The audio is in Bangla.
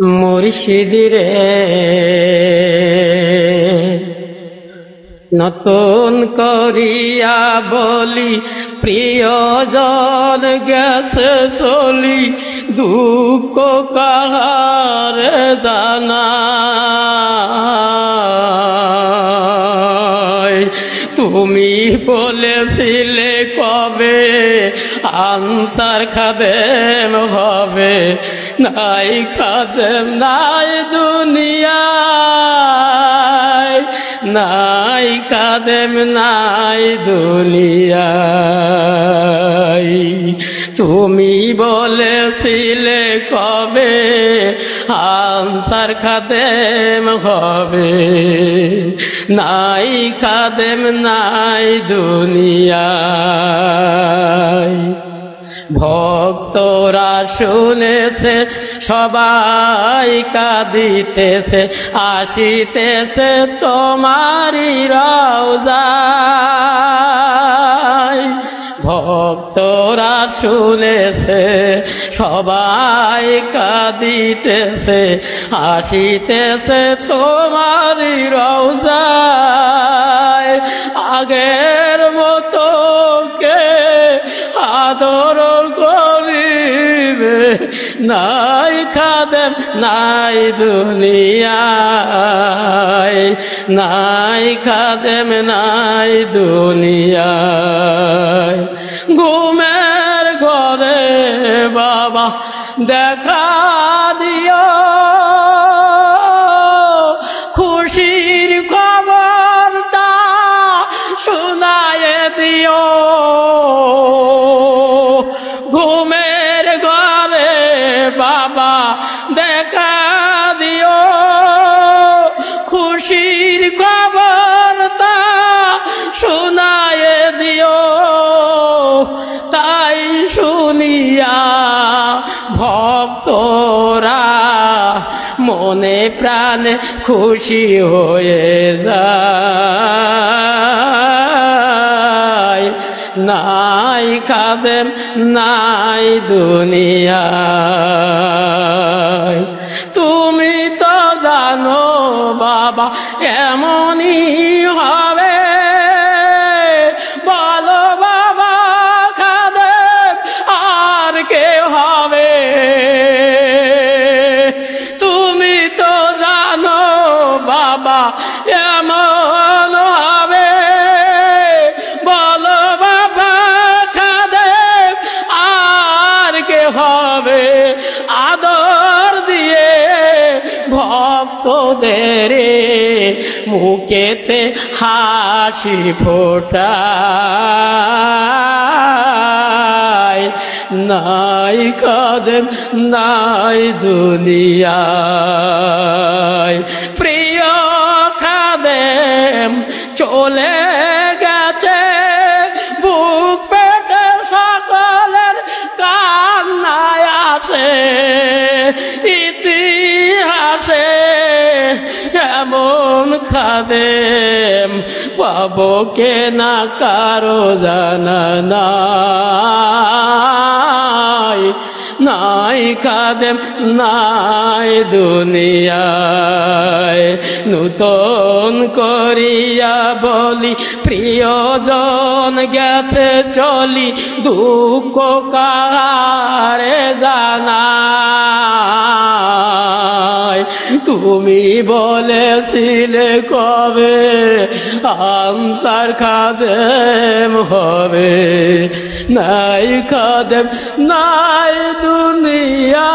মুর্শিদ রে নতুন করিয়া বলি প্রিয়জন গেছে চলি দুঃখ কাহার জানাই তুমি বলেছিলে কবে আনসার খাদেম হবে নাই খাদেম নাই দুনিয়ায় নাই খাদেম নাই দুনিয়ায় তুমি বলেছিলে কবে আনসার খাদেম হবে নাই খাদেম নাই দুনিয়ায় ভক্তরা শুনেছে সবাই কাঁদিতেছে আসিতেছে তোমারি রওজায় ভক্তরা শুনেছে সবাই কাঁদিতেছে আসিতেছে তোমারি রওজায় আগের মতো কে আদর করিবে নাই খাদেম নাই দুনিয়ায় নাই খাদেম নাই দুনিয়ায় ঘুমের ঘরে বাবা দেখা দিও খুশির খবরটা শোনায়ে দিও ঘুমের ঘরে বাবা দেখা দিও খুশির খবরটা শোনায়ে দিও তাই শুনিয়া ভক্তরা মনে প্রাণে খুশি হয়ে যায় নাই খাদেম নাই দুনিয়ায় তুমি তো জানো বাবা এমনই হবে বলো বাবা খাদেম আর কে হবে তুমি তো জানো বাবা এমন হবে বলো বাবা খাদেম আর কে হবে আদর দিয়ে ভক্তদের মুখেতে হাসি ফোটায় নাই খাদেম নাই দুনিয়ায় প্রিয় খাদেম চলে গেছে বুক পেটে সকলের কান্নায় আসে ইতিহাসে এমন খাদেম পাবো কে না কারো জানা নাই নাই খাদেম নাই দুনিয়ায় নূতন করিয়া বলি প্রিয়জন গেছে চলি দুঃখ কাহারে জানাই তুমি বলেছিলে কবে আনসার খাদেম হবে নাই খাদেম নাই দুনিয়া।